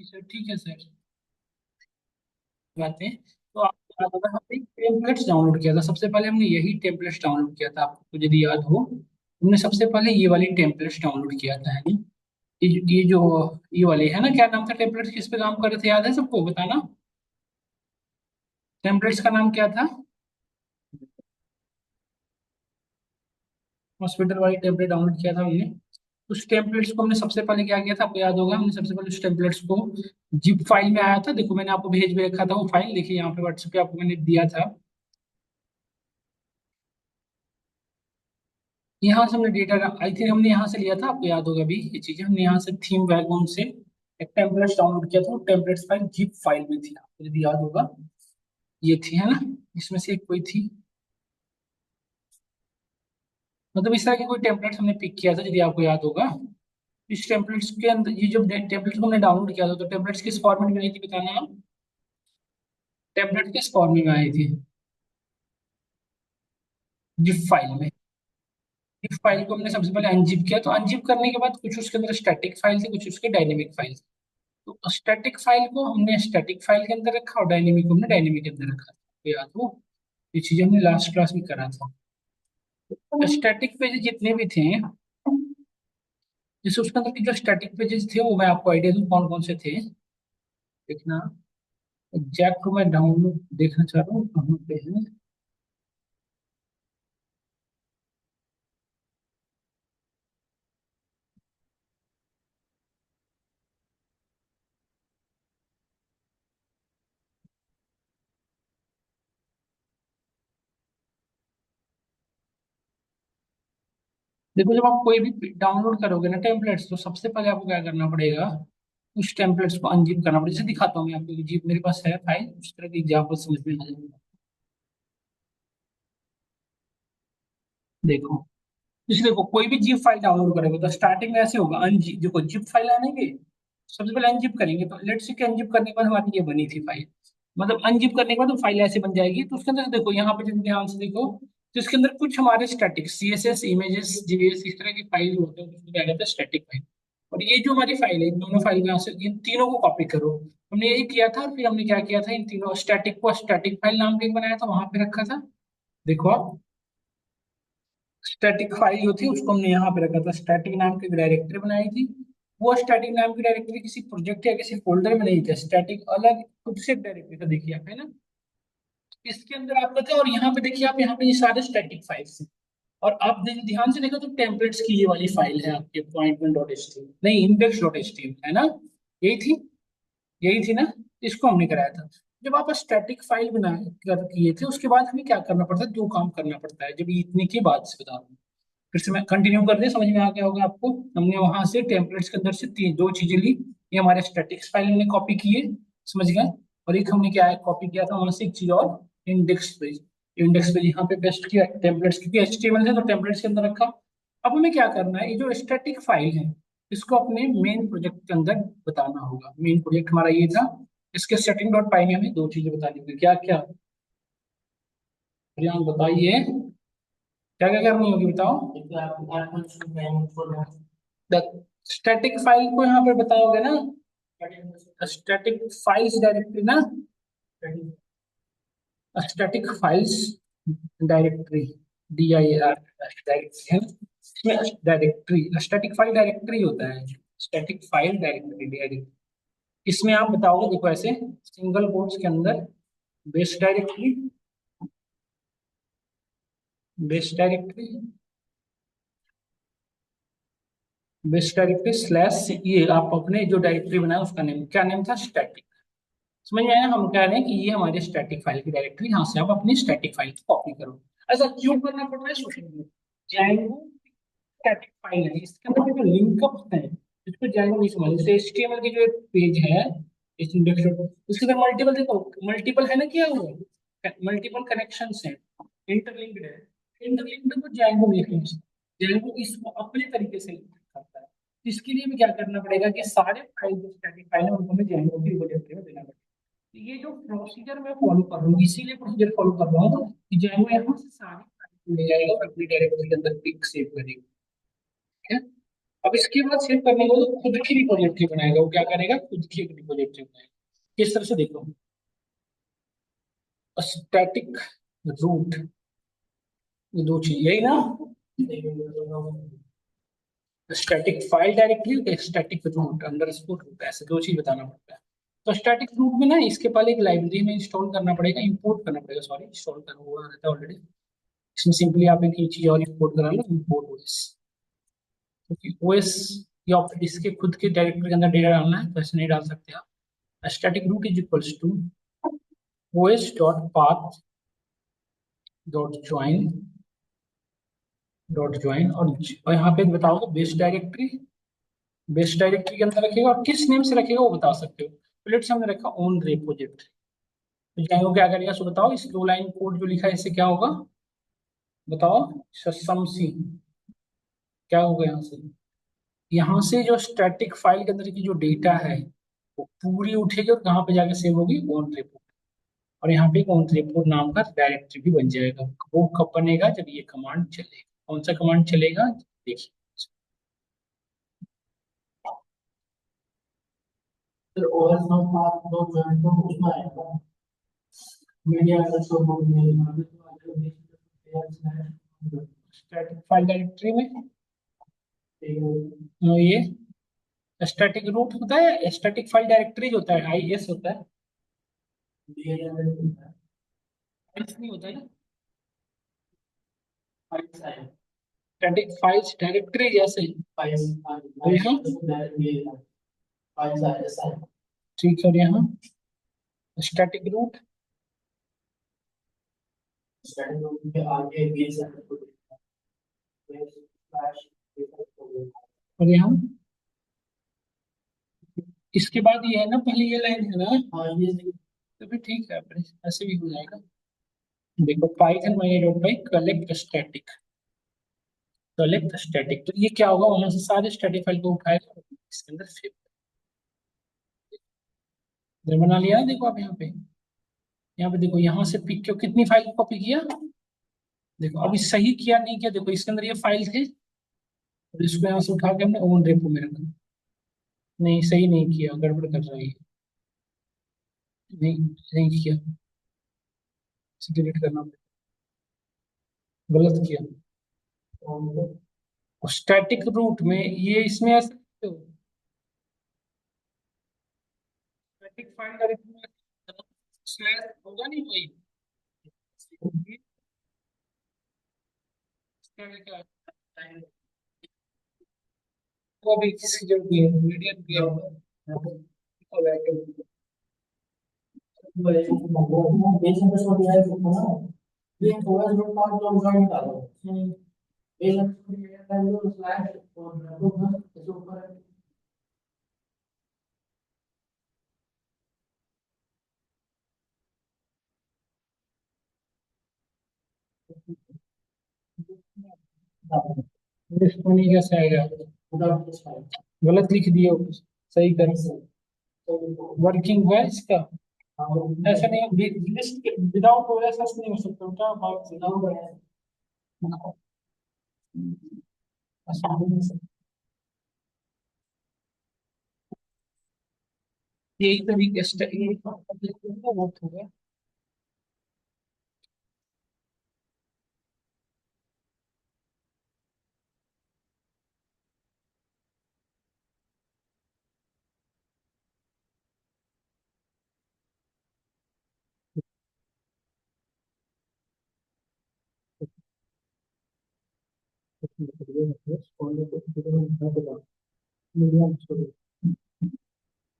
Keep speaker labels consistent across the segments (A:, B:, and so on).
A: Sir ठीक है sir, बात है। तो आपको याद होगा हमने टेम्पलेट्स डाउनलोड किया था, सबसे पहले हमने यही टेम्पलेट्स डाउनलोड किया था, आपको यदि याद हो हमने सबसे पहले ये वाली टेम्पलेट्स डाउनलोड किया था, है ना? ये जो ये वाली है ना, क्या नाम था टेम्पलेट्स, किस पे काम कर रहे थे, याद है सबको, बताना। टेम्पलेट्स का नाम क्या था? हॉस्पिटल वाली टेम्पलेट डाउनलोड किया था हमने। उस टेम्पलेट्स को हमने सबसे पहले क्या किया था, आपको याद होगा, हमने सबसे पहले उस टेम्पलेट्स को जिप फाइल में आया था, देखो मैंने आपको भेज भी रखा था वो फाइल, देखिए यहाँ पे व्हाट्सएप पे आपको मैंने दिया था। यहाँ से हमने डेटा, आई थिंक हमने यहाँ से लिया था, आपको याद होगा भी ये चीजें, हमने यहाँ से थीम वैगॉन से एक टेम्पलेट्स डाउनलोड किया था, वो टेम्पलेट्स फाइल जिप फाइल में थी, आपको यदि याद होगा ये थी, है ना? इसमें से एक कोई थी, मतलब इस तरह के कोई टेम्पलेट्स हमने पिक किया था, यदि आपको याद होगा। इस टेम्पलेट्स के अंदर ये जो टेम्पलेट्स को हमने डाउनलोड किया था, तो टेम्पलेट्स किस फॉर्मेट में आई थी, बताना आप। टेम्पलेट किस फॉर्मेट में आई थी? जिप फाइल में। जिप फाइल को हमने सबसे पहले अनजिप किया, तो अनजिप करने के बाद कुछ उसके अंदर स्टैटिक फाइल थी, कुछ उसके डायनेमिक फाइल थी। तो स्टैटिक फाइल को हमने स्टैटिक फाइल के अंदर रखा और डायनेमिक को हमने डायनेमिक के अंदर रखा, तो याद हो ये चीजें हमने लास्ट क्लास में करा था। स्टैटिक पेजेस जितने भी थे, जैसे उसके अंदर के जो स्टैटिक पेजेस थे, वो मैं आपको आइडिया दूं कौन कौन से थे, देखना। एग्जैक्ट को मैं डाउनलोड देखना चाह रहा हूँ कहाँ पे है। देखो जब आप कोई भी डाउनलोड करोगे ना टेम्पलेट्स, तो सबसे पहले आपको क्या करना पड़ेगा, उस टेम्पलेट्स को अनजिप करना पड़ेगा। जैसे दिखाता हूँ मैं आपको, जिप मेरे पास है फाइल, उस तरह की एग्जाम्पल समझ में आ जाएगा। देखो, जैसे देखो कोई भी जिप फाइल डाउनलोड करोगे तो स्टार्टिंग में ऐसे होगा, अनजिप, देखो जिप फाइल आने के सबसे पहले अनजिप करेंगे, तो लेट्स से कि अनजिप करने के बाद हमारी ये बनी थी फाइल, मतलब अनजिप करने के बाद वो फाइल ऐसे बन जाएगी, तो उसके अंदर देखो यहाँ पे जब ध्यान से देखो, तो इसके अंदर कुछ हमारे स्टैटिक सीएसएस इमेजेस जेएस इस तरह की फाइल होते हैं, उसको क्या कहते हैं स्टैटिक फाइल। और ये जो हमारी फाइल है, इन दोनों फाइल में से इन तीनों को कॉपी करो, हमने यही किया था। और फिर हमने क्या किया था, इन तीनों स्टैटिक को स्टैटिक फाइल नाम के बनाया था, वहां पे रखा था। देखो आप, स्टैटिक फाइल जो थी उसको हमने यहाँ पे रखा था, स्टैटिक नाम की डायरेक्टरी बनाई थी। वो स्टैटिक नाम की डायरेक्टरी किसी प्रोजेक्ट या किसी फोल्डर में नहीं था, स्टैटिक अलग खुद से डायरेक्टरी था, देखिए आप, है ना? इसके अंदर आपका था, और यहाँ पे देखिए आप, यहाँ पे ये सारे स्टैटिक फाइल्स हैं। और आप ध्यान से देखो तो टेम्पलेट्स की ये वाली फाइल है आपके अपॉइंटमेंट डॉट एच टी, नहीं इंडेक्स डॉट एच टी, है ना? यही थी, यही थी ना? इसको हमने कराया था। जब आप स्टैटिक फाइल बना कर किए थे, उसके बाद हमें क्या करना पड़ता है, दो काम करना पड़ता है, जब ये इतने के बाद से बता रहा हूँ। फिर से मैं कंटिन्यू कर दे, समझ में आ गया होगा आपको। हमने वहां से टेम्पलेट्स के अंदर से तीन दो चीजें ली, ये हमारे स्टैटिक्स फाइल हमने कॉपी किए, समझ गए। और एक हमने क्या है कॉपी किया था वहां से, एक चीज और, इंडेक्स पेज। इंडेक्स पेज यहाँ पे पेस्ट किया टेम्पलेट्स, क्योंकि एचटीएमएल है तो टेम्पलेट्स के अंदर रखा। अब हमें क्या करना है, ये जो स्टैटिक फाइल है इसको अपने मेन प्रोजेक्ट के अंदर बताना होगा। मेन प्रोजेक्ट हमारा ये था, इसके सेटिंग डॉट पाई में हमें दो चीजें बतानी होगी, क्या क्या? प्रियांक बताइए, क्या क्या करनी होगी बताओ। द स्टैटिक फाइल को यहाँ पे बताओगे ना, स्टैटिक फाइल्स डायरेक्टरी ना, static files directory, D I R directory है, इसमें डायरेक्टरी स्टैटिक फाइल डायरेक्टरी होता है, स्टैटिक फाइल डायरेक्टरी डायरेक्टरी। इसमें आप बताओगे, देखो ऐसे सिंगल कोट्स के अंदर, base directory, base directory, base directory slash, ये आप अपने जो डायरेक्टरी बनाए उसका नेम क्या, नेम था स्टैटिक। समझ में आया? हम कह रहे हैं कि ये हमारी स्टैटिक फाइल की डायरेक्टरी, यहाँ से आप अपनी स्टैटिक फाइल की कॉपी करो। ऐसा क्यों करना पड़ रहा है, सोचेंगे। जैंगो स्टैटिक फाइल है, इसके अंदर जो लिंकअप है, इसको जैंगो नहीं समझ, जैसे एचटीएमएल की जो एक पेज है, इस इंडेक्स उसके अंदर मल्टीपल, देखो मल्टीपल है ना, क्या हुआ, मल्टीपल कनेक्शंस हैं, इंटरलिंक्ड है। इंटरलिंक्ड को जैंगो लिखेंगे, जैंगो इसको अपने तरीके से करता है। इसके लिए भी क्या करना पड़ेगा कि सारे फाइल जो स्टैटिक फाइल है उनको हमें जैंगो की रिपोजिटरी में देना पड़ेगा। तो ये जो प्रोसीजर मैं फॉलो कर रहा हूँ, इसीलिए प्रोसीजर फॉलो कर रहा हूँ कि जैंगो यहाँ से सारी फाइल ले जाएगा और अपनी डायरेक्टरी के अंदर पिक सेव करेगा, ठीक है? अब इसके बाद सेव करने को तो खुद की रिपोजिटरी बनाएगा। वो क्या करेगा, खुद की एक रिपोजिटरी बनाएगा। किस तरह से देखो, स्टैटिक रूट, ये दो चीज यही ना, static file directory, static root underscore root, ऐसे दो चीज बताना पड़ता है। तो स्टैटिक रूट में ना इसके पहले एक लाइब्रेरी में इंस्टॉल करना पड़ेगा, इंपोर्ट करना पड़ेगा, सॉरी इंस्टॉल करना हुआ रहता है ऑलरेडी। इसमें सिंपली आप एक ही चीज और इंपोर्ट करा लो, इंपोर्ट ओएस। क्योंकि ओएस या इसके खुद के डायरेक्टरी के अंदर डेटा डालना है तो ऐसे नहीं डाल सकते आप। Static root is equals to OS dot path dot join और यहाँ पे बताओ बेस डायरेक्टरी, बेस डायरेक्टरी के अंदर रखेगा और किस नेम से रखेगा वो बता सकते हो। तो लेट्स हमने रखा ओन रेपोजिटरी। तो जाएंगे क्या करेगा, सो बताओ इस दो लाइन कोड जो लिखा है इससे क्या होगा, बताओ। सम सी, क्या होगा यहाँ से, यहाँ से जो स्टैटिक फाइल के अंदर की जो डेटा है वो पूरी उठेगी और कहाँ पे जाके सेव होगी, ओन रेपो। और यहाँ पे ओन रेपो नाम का डायरेक्टरी भी बन जाएगा। वो कब बनेगा, जब ये कमांड चलेगा। कौन सा कमांड चलेगा, देखिए। फिर ओएस डॉट ज्वाइन तो उसमें आएगा मीडिया स्टैटिक फाइल डायरेक्टरी में। ये स्टैटिक रूट होता है, स्टैटिक फाइल डायरेक्टरी होता है, आईएस होता है, फाइल्स नहीं होता है ना, स्टैटिक फाइल्स डायरेक्टरी जैसे और यहाँ ठीक है। और यहाँ स्टैटिक रूट, स्टैटिक रूट के आगे बेस और यहाँ इसके बाद ये है ना, पहले ये लाइन है ना, हाँ ये तो फिर ठीक है, अपने ऐसे भी हो जाएगा। देखो पाइथन माइनस डॉट पाई कलेक्ट स्टैटिक, तो ये क्या होगा, वहां से सारे स्टैटिक फाइल को उठाएगा और इसके अंदर सेव बना लिया। देखो आप यहाँ पे देखो, यहाँ से पिक क्यों, कितनी फाइल कॉपी किया, देखो अभी सही किया नहीं किया, देखो इसके अंदर ये फाइल थे और इसको यहाँ से उठा के हमने ओन रेपो में रखा। नहीं सही नहीं किया, गड़बड़ कर रहा है ये, नहीं नहीं किया, डिलीट करना गलत किया। स्टैटिक रूट में ये इसमें ऐसे स्टैटिक फाइल डायरेक्टरी में स्लैश होगा नहीं वही, इसका भी क्या है? वो भी किसी जरूरत नहीं है, मीडियम भी है। रिस्पॉन्ड कैसे आएगा, गलत लिख दिए हो कुछ, सही कर, वर्किंग हुआ है इसका, ऐसा नहीं लिस्ट विदाउट ओएस ऐसा नहीं हो सकता, क्या बात विदाउट यही तरीके से यही बहुत हो गया।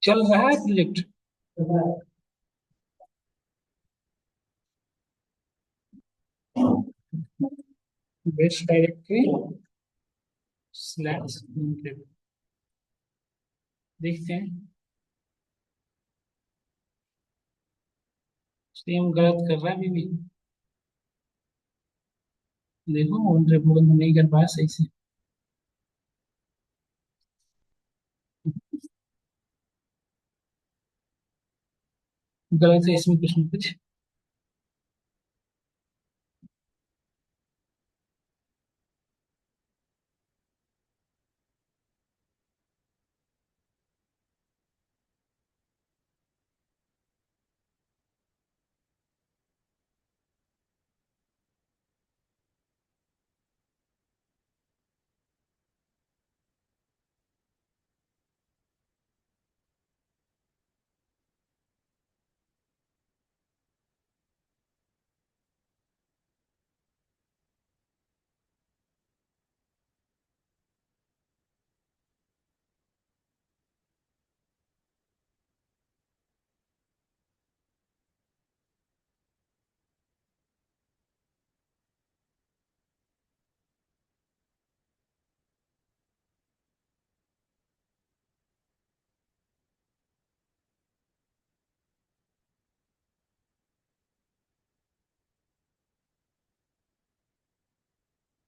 A: चल रहा है प्रोजेक्ट, बेस्ट डायरेक्टरी स्लैश, देखते हैं सेम गलत कर रहा है अभी भी। देखो ऑन रेपोर्ट नहीं कर पाया सही से, गलत है इसमें कुछ ना कुछ।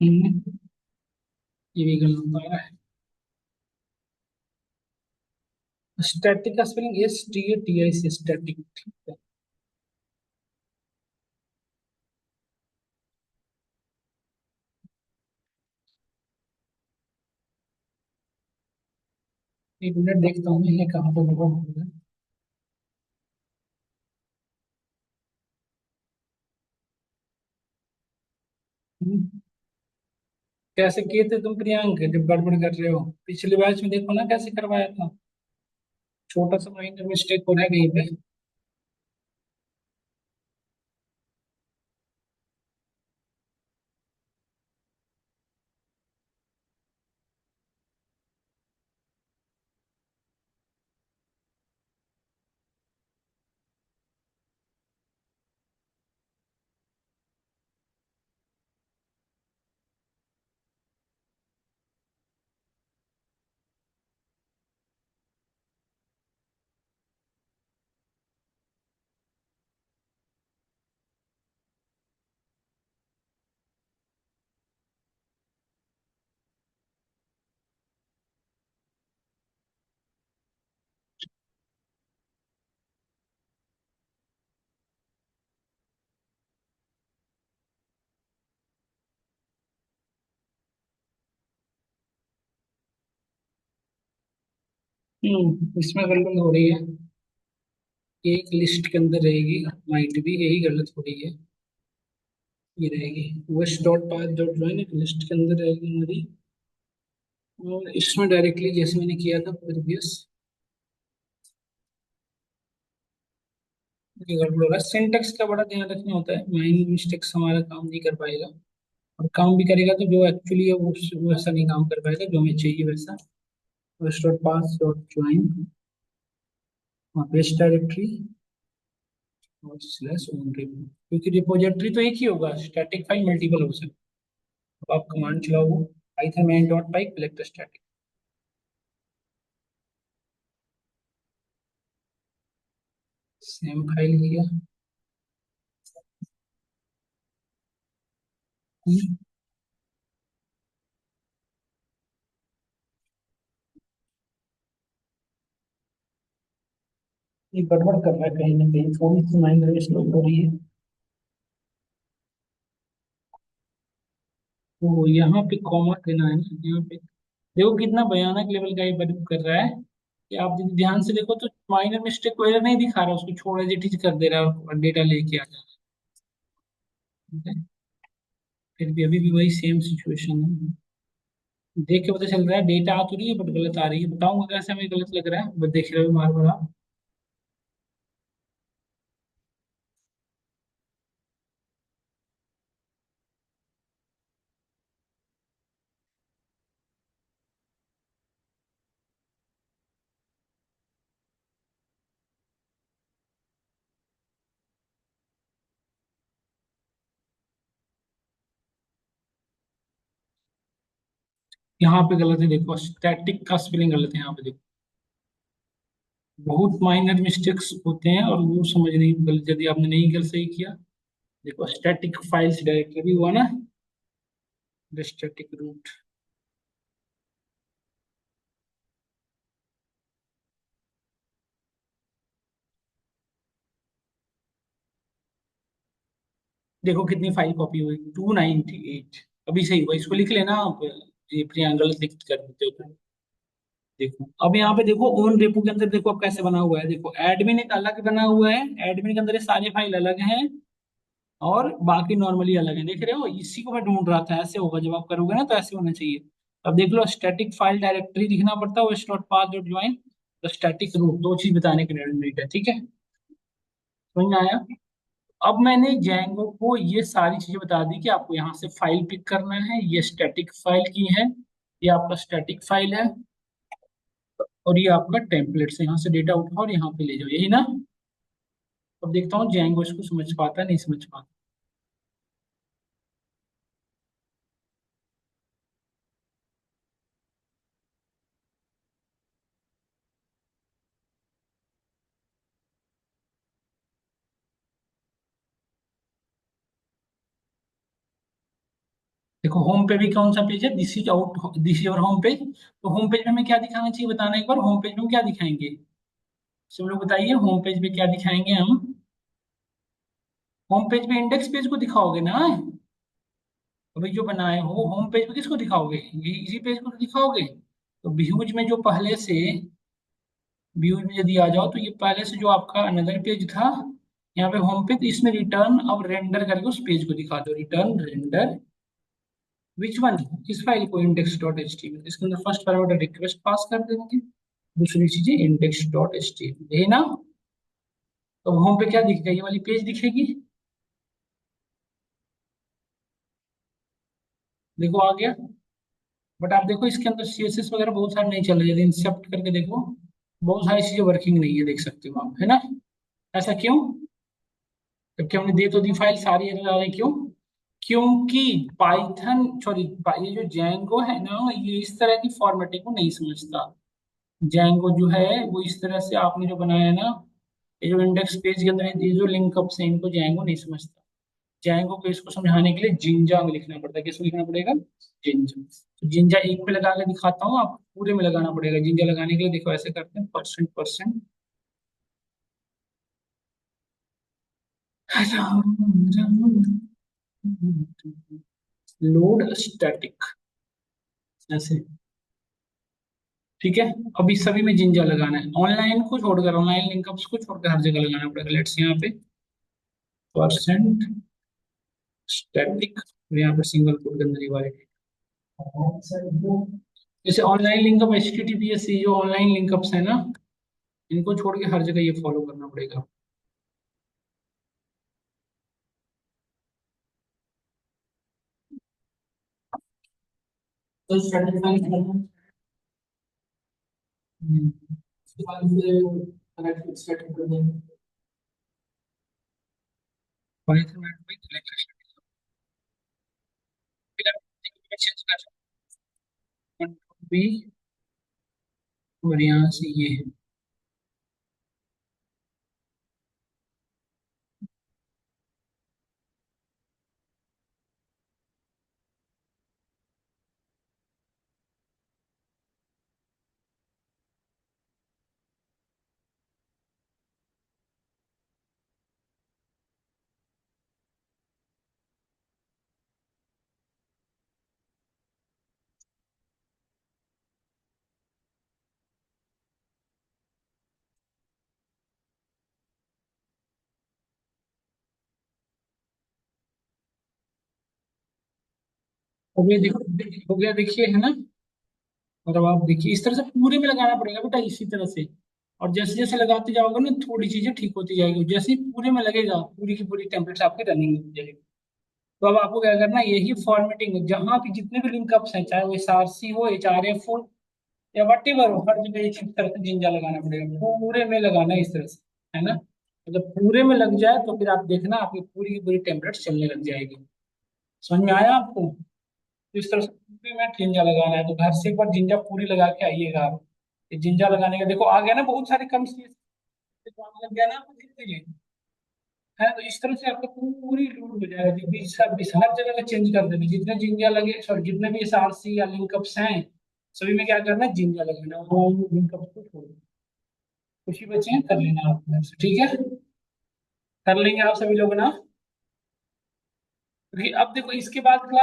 A: हम्म, ये भी गलत आ रहा है। स्टैटिक का स्पेलिंग STATIC, स्टैटिक, ठीक है। एक मिनट देखता हूँ ये कहाँ पे गड़बड़ हो रहा है। हम्म, कैसे किए थे तुम प्रियांक जब गड़बड़ कर रहे हो? पिछले बैच में देखो ना कैसे करवाया था। छोटा सा माइनर मिस्टेक हो रहा है कहीं पे। इसमें गड़बड़ हो रही है। ये एक लिस्ट के अंदर रहेगी, माइट भी यही गलत हो रही है। ये रहेगी west dot path dot join, एक लिस्ट के अंदर रहेगी हमारी। और इसमें डायरेक्टली जैसे मैंने किया था प्रीवियस, ये गड़बड़ हो रहा है। सिंटेक्स का बड़ा ध्यान रखना होता है, माइनर मिस्टेक्स हमारा काम नहीं कर पाएगा। और काम भी करेगा तो जो एक्चुअली है वो वैसा नहीं काम कर पाएगा जो हमें चाहिए वैसा। West dot path dot join और बेस्ट डायरेक्टरी और स्लैश ओन रिपो, क्योंकि रिपोजिटरी तो एक ही होगा, स्टैटिक फाइल मल्टीपल हो सकता है। अब आप कमांड चलाओ पाइथन मैन डॉट पाई कलेक्ट स्टैटिक, सेम फाइल किया। हम्म, ये गड़बड़ कर रहा है कहीं ना कहीं, थोड़ी सी माइनर मिस्टेक हो रही है। तो यहाँ पे कॉमा देना है ना यहाँ पे। देखो कितना भयानक लेवल का ये वर्क कर रहा है कि आप यदि ध्यान से देखो तो माइनर मिस्टेक को एरर नहीं दिखा रहा, उसको छोड़ एज इट इज कर दे रहा है और डेटा लेके आ जा रहा है। फिर भी अभी भी वही सेम सिचुएशन है। देख के पता चल रहा है डेटा आ तो रही है बट गलत आ रही है। बताऊंगा कैसे हमें गलत लग रहा है, बस देख रहे हो बार बार आप। यहाँ पे गलत है, देखो स्टैटिक का स्पेलिंग गलत है यहाँ पे देखो। बहुत माइनर मिस्टेक्स होते हैं और वो समझ नहीं गलत यदि आपने नहीं गलत सही किया। देखो स्टैटिक फाइल्स डायरेक्टरी भी हुआ ना, स्टैटिक रूट। देखो कितनी फाइल कॉपी हुई, 298। अभी सही हुआ, इसको लिख लेना आप। ये प्रियंका गलत लिख कर देते हो तो। देखो अब यहाँ पे देखो ओन रेपो के अंदर देखो अब कैसे बना हुआ है। देखो एडमिन एक अलग बना हुआ है, एडमिन के अंदर ये सारी फाइल अलग हैं और बाकी नॉर्मली अलग है। देख रहे हो, इसी को मैं ढूंढ रहा था, ऐसे होगा जब आप करोगे ना तो ऐसे होना चाहिए। अब देख लो स्टैटिक फाइल डायरेक्टरी लिखना पड़ता है, वो डॉट पाथ डॉट ज्वाइन तो स्टैटिक रूट, दो चीज बताने के लिए है, ठीक है। समझ में आया? अब मैंने जैंगो को ये सारी चीजें बता दी कि आपको यहाँ से फाइल पिक करना है, ये स्टैटिक फाइल की है, ये आपका स्टैटिक फाइल है और ये आपका टेम्पलेट से यहाँ से डेटा उठाओ और यहाँ पे ले जाओ, यही ना? अब देखता हूँ जैंगो इसको समझ पाता है नहीं समझ पाता। देखो होम पे भी कौन सा पेज है, this is your home page. तो होम पेज में हमें क्या दिखाना चाहिए, बताना एक बार, होम पेज में हम क्या दिखाएंगे। सब लोग बताइए, होम पेज पे क्या दिखाएंगे हम। होम पेज पे इंडेक्स पेज को दिखाओगे ना। तो भाई जो बनाए हो होम पेज पे किसको दिखाओगे, ये इसी पेज को तो दिखाओगे। तो व्यूज में जो पहले से, व्यूज में यदि आ जाओ तो ये पहले से जो आपका अनदर पेज था, यहाँ पे होम पेज, इसमें रिटर्न अब रेंडर करके उस पेज को दिखा दो, रिटर्न रेंडर विच वन, इस फाइल को, index dot H T M L. इसके अंदर फर्स्ट पैरामीटर रिक्वेस्ट पास कर देंगे, दूसरी चीजें index dot H T M L, यही ना। तो होम पे क्या दिखेगा, ये वाली पेज दिखेगी। देखो आ गया। बट आप देखो इसके अंदर सीएसएस वगैरह बहुत सारे नहीं चल रहे, यदि इंसेप्ट करके देखो बहुत सारी चीजें वर्किंग नहीं है, देख सकते हो आप, है ना। ऐसा क्यों, जबकि हमने दे तो दी फाइल, सारी एरर आ रही, क्यों? क्योंकि पाइथन, सॉरी, ये जो जैंगो है ना, ये इस तरह की फॉर्मेटिंग को नहीं समझता। जैंगो जो है वो इस तरह से आपने जो बनाया है ना, ये जो इंडेक्स पेज के अंदर ये जो लिंकअप्स हैं, इनको जैंगो नहीं समझता। जैंगो को इसको समझाने के लिए जिंजा में लिखना पड़ता है, किसको लिखना पड़ेगा, जिंजा। तो जिंजा एक पे लगा के दिखाता हूँ, आप पूरे में लगाना पड़ेगा। जिंजा लगाने के लिए देखो ऐसे करते हैं, परसेंट परसेंट लोड स्टैटिक, ऐसे। ठीक है। अभी सभी में जिंजा लगाना है, ऑनलाइन को छोड़कर, ऑनलाइन लिंकअप्स को छोड़कर हर जगह लगाना पड़ेगा। लेट्स यहाँ पे परसेंट स्टैटिक, यहाँ पे सिंगल कोट के अंदर ही वाले। जैसे online linkup, H T T P S, जो ऑनलाइन लिंकअप्स है ना, इनको छोड़ के हर जगह ये फॉलो करना पड़ेगा। तो स्टैटिक उसके बाद से कनेक्ट सेट कर देंगे, पाइथन में कोई सिलेक्ट फिर आप चेंज कर सकते हैं, भी, और यहाँ से ये है। हो गया, देखो हो गया, देखिए, है ना। और अब आप देखिए, इस तरह से पूरे में लगाना पड़ेगा बेटा, इसी तरह से। और जैसे जैसे लगाते जाओगे ना, थोड़ी चीजें ठीक होती जाएगी, जैसे ही पूरे में लगेगा पूरी की पूरी टेम्पलेट्स आपकी रनिंग हो जाएगी। तो अब आपको क्या करना है, यही फॉर्मेटिंग जहाँ भी जितने भी लिंकअप्स हैं, चाहे वो एसआरसी हो, एचआरएफ हो, या वट एवर हो, हर जगह एक तरह से जिंजा लगाना पड़ेगा, पूरे में लगाना है इस तरह से, है ना। जब पूरे में लग जाए तो फिर आप देखना, आपकी पूरी की पूरी टेम्पलेट चलने लग जाएगी। समझ में आया आपको। तो इस तरह से पूरी में जिंजा लगाना है, तो घर से एक बार जिंजा पूरी लगा के आइएगा आप। ये जिंजा लगाने का देखो आ गया ना, बहुत सारे कम चीज आने लग गया ना आपको धीरे धीरे। है, तो इस तरह से आपको पूरी लूट हो जाएगा, क्योंकि सब हर जगह का चेंज कर देना, जितने जिंजा लगे, सॉरी, जितने भी एसआरसी या लिंकअप्स हैं, सभी में क्या करना है, जिंजा लगाना है, वो लिंकअप्स को छोड़ देना। खुशी बचे हैं, कर लेना आप अपने से, ठीक है। कर लेंगे आप सभी लोग ना, क्योंकि अब देखो इसके बाद क्लास